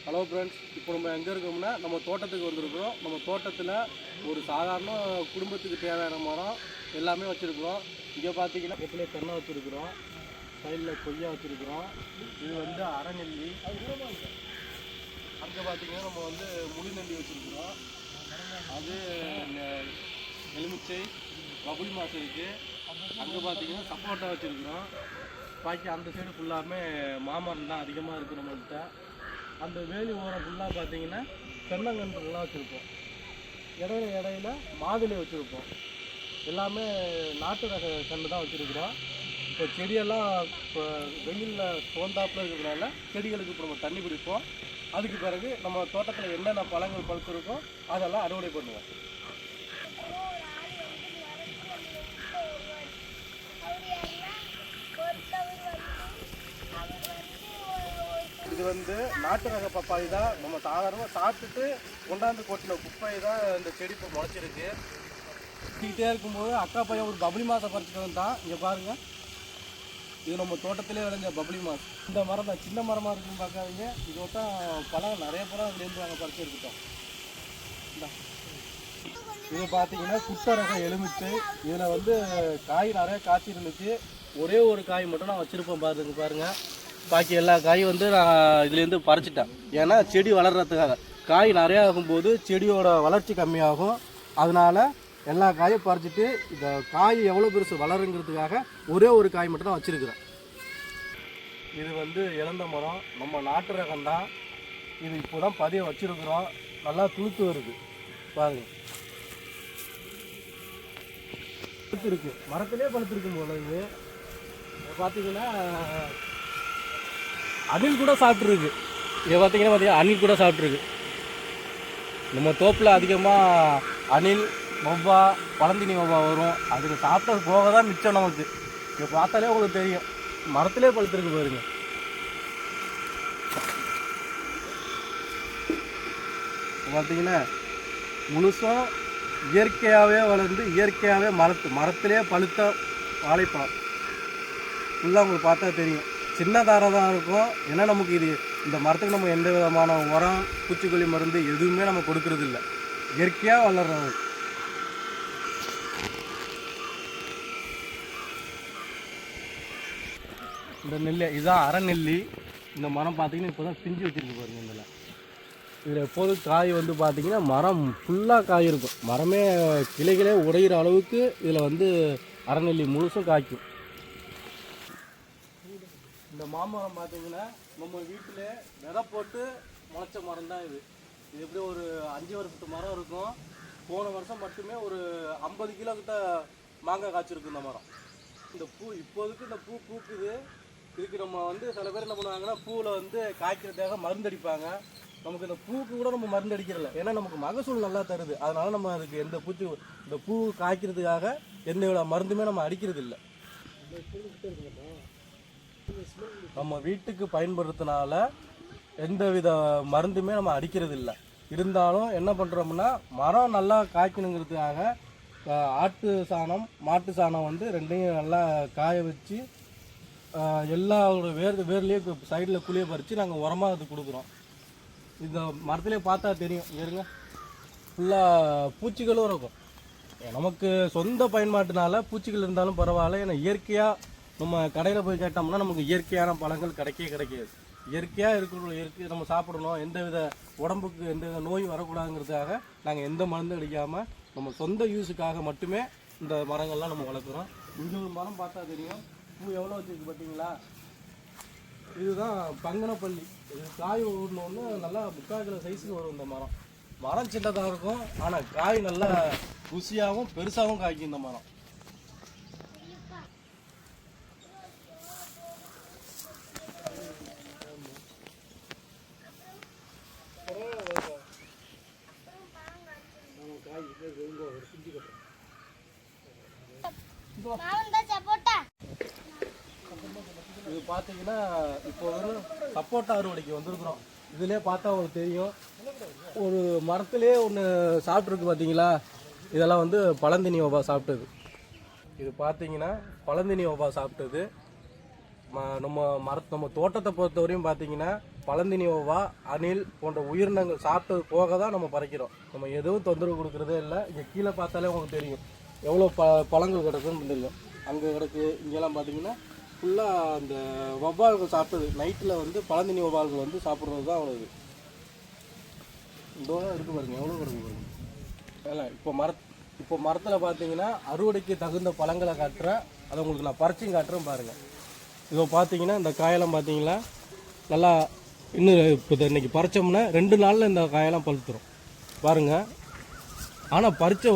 Hello friends, இப்போ நம்ம எங்கே இருக்கோம்னா நம்ம தோட்டத்துக்கு வந்திருக்கிறோம். நம்ம தோட்டத்தில் ஒரு சாதாரண குடும்பத்துக்கு தேவையான மரம் எல்லாமே வச்சுருக்குறோம். இங்கே பார்த்தீங்கன்னா பக்கத்துலேயே தென்னை வச்சுருக்குறோம், சைடில் கொய்யா வச்சுருக்குறோம். இது வந்து அரைநெல்லி. அங்கே பார்த்தீங்கன்னா நம்ம வந்து முழுநெல்லி வச்சுருக்குறோம். அது எலுமிச்சை பபுள் மாசம் இருக்குது. அங்கே பார்த்தீங்கன்னா சப்போட்டா வச்சுருக்குறோம். பாக்கி அந்த சைடு ஃபுல்லாமே மாமரம் தான் அதிகமாக இருக்குது நம்மள்கிட்ட. அந்த வேலி ஓரம் ஃபுல்லாக பார்த்தீங்கன்னா தென்னங்கன்றுலாம் வச்சுருப்போம். இடையில மாதுளை வச்சுருப்போம். எல்லாமே நாட்டு ரக கன்று தான் வச்சுருக்குறோம். இப்போ செடியெல்லாம் இப்போ வெயிலில் சோந்தாப்பில் இருக்கிறதுனால செடிகளுக்கு இப்போ நம்ம தண்ணி பிடிப்போம். அதுக்கு பிறகு நம்ம தோட்டத்தில் என்னென்ன பழங்கள் பழுத்திருக்கோ அதெல்லாம் அறுவடை பண்ணுவோம். இது வந்து நாட்டு ரக பப்பாளி தான். நம்ம சாதாரணமாக சாப்பிட்டுட்டு கொண்டாந்து கொட்டின குப்பை தான் இந்த செடி இப்போ முளைச்சிருக்கு. சுற்றிக்கிட்டே இருக்கும்போது அக்கா பையன் ஒரு பப்ளி மாசை பறிச்சுட்டு வந்தான். இங்கே பாருங்கள், இது நம்ம தோட்டத்திலே விளைஞ்ச பப்ளி மாஸ். இந்த மரம் தான், சின்ன மரமாக இருக்குன்னு பார்க்காதீங்க. இது தான் பழம், நிறைய பழம் இதுலேருந்து நாங்கள் பறிச்சு எடுத்துட்டோம். இது பார்த்தீங்கன்னா குட்டை ரக எலுமிச்சை. இதில் வந்து காய் நிறைய காய்ச்சி இருந்துச்சு. ஒரே ஒரு காய் மட்டும் நான் வச்சுருப்பேன் பாருங்கள். பாக்கி எல்லா காயும் வந்து நான் இதுலேருந்து பறிச்சிட்டேன். ஏன்னா செடி வளர்கிறதுக்காக. காய் நிறையா ஆகும்போது செடியோட வளர்ச்சி கம்மியாகும். அதனால் எல்லா காயும் பறிச்சிட்டு இந்த காய் எவ்வளோ பெருசு வளருங்கிறதுக்காக ஒரே ஒரு காய் மட்டும் தான் வச்சுருக்கிறேன். இது வந்து இழந்த மரம், நம்ம நாட்டு ரகம் தான். இது இப்போ தான் பதிய வச்சுருக்குறோம். நல்லா துளுத்து வருது பாருங்கள். பழுத்துருக்கு, மரத்திலே பழுத்துருக்கும் போல. இது பார்த்தீங்கன்னா அணில் கூட சாப்பிட்ருக்கு. இதை பார்த்தீங்கன்னா அணில் கூட சாப்பிட்ருக்கு. நம்ம தோப்பில் அதிகமாக அணில், வவ்வா, பழந்தினி வவ்வா வரும். அதுக்கு சாப்பிட்டது போக தான் மிச்சம் நமக்கு. இதை பார்த்தாலே உங்களுக்கு தெரியும், மரத்திலே பழுத்துருக்கு பாருங்க. பார்த்தீங்கன்னா முழுசும் இயற்கையாகவே வளர்ந்து இயற்கையாகவே மரத்திலே பழுத்த வாழைப்பழம் ஃபுல்லாக உங்களுக்கு பார்த்தா தெரியும். சின்னதாக தான் இருக்கும். ஏன்னா நமக்கு இந்த மரத்துக்கு நம்ம எந்த விதமான உரம், பூச்சிக்கொல்லி மருந்து எதுவுமே நம்ம கொடுக்கறது இல்லை. இயற்கையாக வளர்றது. இந்த நெல்லி இதுதான் அரைநெல்லி. இந்த மரம் பார்த்தீங்கன்னா இப்போ தான் பிஞ்சு வச்சுருக்கு பாருங்க. இதில் எப்போதும் காய் வந்து பார்த்திங்கன்னா மரம் ஃபுல்லாக காய் இருக்கும். மரமே கிளைகளே உடையிற அளவுக்கு இதில் வந்து அரைநெல்லி முழுசும் காய்க்கும். இந்த மாமரம் பார்த்தீங்கன்னா நம்ம வீட்டில் விதை போட்டு முளைச்ச மரம் தான் இது. இது எப்படி ஒரு 5 வருஷத்து மரம் இருக்கும். போன வருஷம் மட்டுமே ஒரு 50 கிலோ கிட்ட மாங்காய் காய்ச்சிருக்கு இந்த மரம். இந்த பூ இப்போதுக்கு இந்த பூ பூக்குது. இதுக்கு நம்ம வந்து சில பேர் என்ன பண்ணுவாங்கன்னா பூவில் வந்து காய்க்கிறதுக்காக மருந்து அடிப்பாங்க. நமக்கு இந்த பூக்கு கூட நம்ம மருந்து அடிக்கிறதில்ல. ஏன்னா நமக்கு மகசூல் நல்லா தருது. அதனால நம்ம அதுக்கு எந்த இந்த பூ காய்க்கிறதுக்காக எந்த மருந்துமே நம்ம அடிக்கிறது இல்லை. நம்ம வீட்டுக்கு பயன்படுத்தினால எந்த வித மருந்துமே நம்ம அடிக்கிறது இல்லை. இருந்தாலும் என்ன பண்ணுறோம்னா மரம் நல்லா காய்க்கணுங்கிறதுக்காக ஆட்டு சாணம், மாட்டு சாணம் வந்து ரெண்டையும் நல்லா காய வச்சு எல்லாரோட வேர்லேயே சைடில் குழியை பறித்து நாங்கள் உரமாக அது கொடுக்குறோம். இந்த மரத்துலேயே பார்த்தா தெரியும், ஏறுங்க ஃபுல்லாக பூச்சிகளும் இருக்கும். நமக்கு சொந்த பயன்பாட்டினால பூச்சிகள் இருந்தாலும் பரவாயில்ல. ஏன்னா இயற்கையாக நம்ம கடையில் போய் கேட்டோம்னா நமக்கு இயற்கையான பழங்கள் கிடைக்காது. இயற்கையாக இருக்கணும், இயற்கை நம்ம சாப்பிடணும், எந்த வித உடம்புக்கு எந்த வித நோய் வரக்கூடாதுங்கிறதுக்காக நாங்கள் எந்த மருந்தும் அடிக்காமல் நம்ம சொந்த யூஸுக்காக மட்டுமே இந்த மரங்கள்லாம் நம்ம வளர்க்குறோம். இங்கே ஒரு மரம் பார்த்தா தெரியும், பூ எவ்வளோ வச்சுருக்கு பார்த்தீங்களா. இதுதான் பங்கனப்பள்ளி. இது காய் ஊறினோன்னு நல்லா 3/4 கிலோ சைஸுக்கு வரும். இந்த மரம் சின்னதாக இருக்கும், ஆனால் காய் நல்லா ருசியாகவும் பெருசாகவும் காய்க்கும் இந்த மரம். இது பார்த்தீங்கன்னா இப்போ ஒரு சப்போட்டா அறுவடைக்கு வந்திருக்கிறோம். இதுலேயே பார்த்தா உங்களுக்கு தெரியும், ஒரு மரத்துலேயே ஒன்று சாப்பிட்ருக்கு பார்த்தீங்களா. இதெல்லாம் வந்து பழந்தினி வவ்வா சாப்பிட்டது. இது பார்த்தீங்கன்னா பழந்தினி வவ்வா சாப்பிட்டது. நம்ம தோட்டத்தை பொறுத்தவரையும் பார்த்தீங்கன்னா பழந்தினி ஓவா, அணில் போன்ற உயிரினங்கள் சாப்பிட்டது போக தான் நம்ம பறிக்கிறோம். நம்ம எதுவும் தொந்தரவு கொடுக்குறதே இல்லை. இங்கே கீழே பார்த்தாலே உங்களுக்கு தெரியும் எவ்வளோ பழங்கள் கிடக்குன்னு தெரியும். அங்கே கிடக்கு. இங்கெல்லாம் பார்த்தீங்கன்னா ஃபுல்லாக அந்த வவ்வால்கள் சாப்பிட்டது. நைட்டில் வந்து பழந்தினி வவ்வால்கள் வந்து சாப்பிட்றது தான் அவ்வளோ. இதோட இருக்குது பாருங்கள், எவ்வளோ கிடக்கு பாருங்கள். அதெல்லாம் இப்போ மரத்தில் பார்த்தீங்கன்னா அறுவடைக்கு தகுந்த பழங்களை காட்டுறேன். அதை உங்களுக்கு நான் பறிச்சும் காட்டுறேன் பாருங்கள். இப்போ பார்த்தீங்கன்னா இந்த காயெல்லாம் பார்த்தீங்களா நல்லா இன்னும் இப்போ இன்றைக்கி பறித்தோம்னா 2 நாளில் இந்த காயெல்லாம் பழுத்துரும் பாருங்கள். ஆனால் பறித்த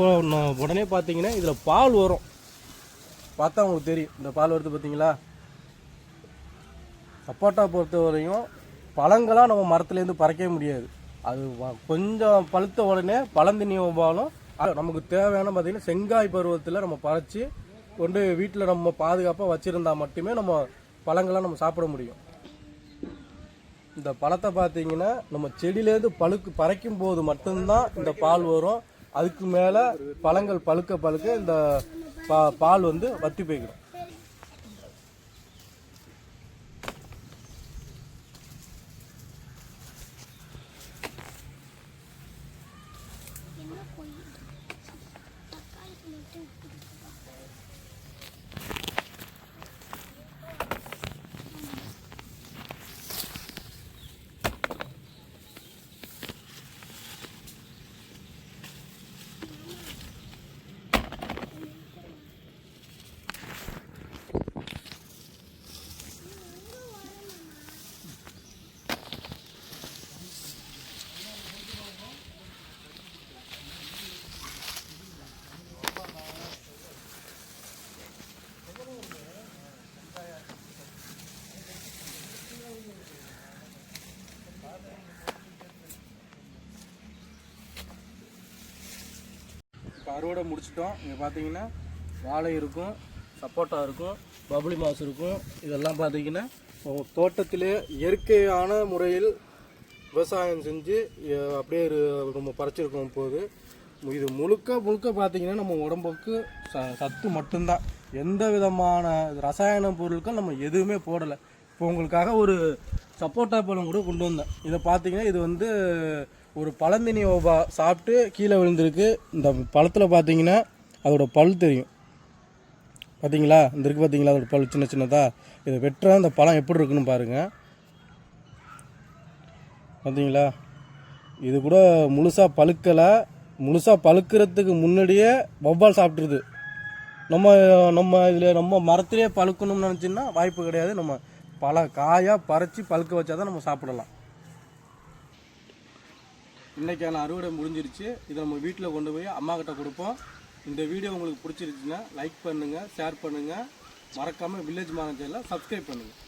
உடனே பார்த்தீங்கன்னா இதில் பால் வரும். பார்த்தா உங்களுக்கு தெரியும் இந்த பால் வருது பார்த்தீங்களா. சப்போட்டா பொறுத்த வரையும் பழங்களாக நம்ம மரத்துலேருந்து பறிக்கவே முடியாது. அது கொஞ்சம் பழுத்த உடனே பழந்தினி வவ்வாலும் நமக்கு தேவையான பார்த்தீங்கன்னா செங்காய் பருவத்தில் நம்ம பறித்து கொண்டு வீட்டில் நம்ம பாதுகாப்பாக வச்சுருந்தா மட்டுமே நம்ம பழங்கள்லாம் நம்ம சாப்பிட முடியும். இந்த பழத்தை பார்த்தீங்கன்னா நம்ம செடியிலேருந்து பறிக்கும் போது மட்டும்தான் இந்த பால் வரும். அதுக்கு மேலே பழங்கள் பழுக்க இந்த பால் வந்து வற்றி போய்க்கிடும். இப்போ அறுவடை முடிச்சிட்டோம். இங்கே பார்த்தீங்கன்னா வாழை இருக்கும், சப்போட்டா இருக்கும், பபுளி மாஸ் இருக்கும். இதெல்லாம் பார்த்தீங்கன்னா தோட்டத்திலே இயற்கையான முறையில் விவசாயம் செஞ்சு அப்படியே நம்ம பறிச்சிருக்கோம். போது இது முழுக்க பார்த்தீங்கன்னா நம்ம உடம்புக்கு சத்து மட்டும்தான். எந்த விதமான ரசாயன பொருட்கள் நம்ம எதுவுமே போடலை. இப்போ உங்களுக்காக ஒரு சப்போட்டா பழம் கூட கொண்டு வந்தேன். இதை பார்த்தீங்கன்னா இது வந்து ஒரு பழந்தினி ஓவா சாப்பிட்டு கீழே விழுந்திருக்கு. இந்த பழத்தில் பார்த்தீங்கன்னா அதோட பல் தெரியும் பார்த்தீங்களா. இந்த இருக்குது பார்த்தீங்களா அதோட பல் சின்னதாக. இதை வெட்டுற அந்த பழம் எப்படி இருக்குன்னு பாருங்கள். பார்த்தீங்களா, இது கூட முழுசாக பழுக்கலை. முழுசாக பழுக்கிறதுக்கு முன்னாடியே வவ்வால் சாப்பிட்ருது. நம்ம இதில் நம்ம மரத்திலே பழுக்கணும்னு நினச்சின்னா வாய்ப்பு கிடையாது. நம்ம காயாக பறித்து பழுக்க வச்சா தான் நம்ம சாப்பிடலாம். இன்றைக்கான அறுவடை முடிஞ்சிருச்சு. இதை நம்ம வீட்டில் கொண்டு போய் அம்மா கிட்ட கொடுப்போம். இந்த வீடியோ உங்களுக்கு பிடிச்சிருச்சுன்னா லைக் பண்ணுங்கள், ஷேர் பண்ணுங்கள், மறக்காமல் வில்லேஜ் மார்க்கெட் சேனலை சப்ஸ்கிரைப் பண்ணுங்கள்.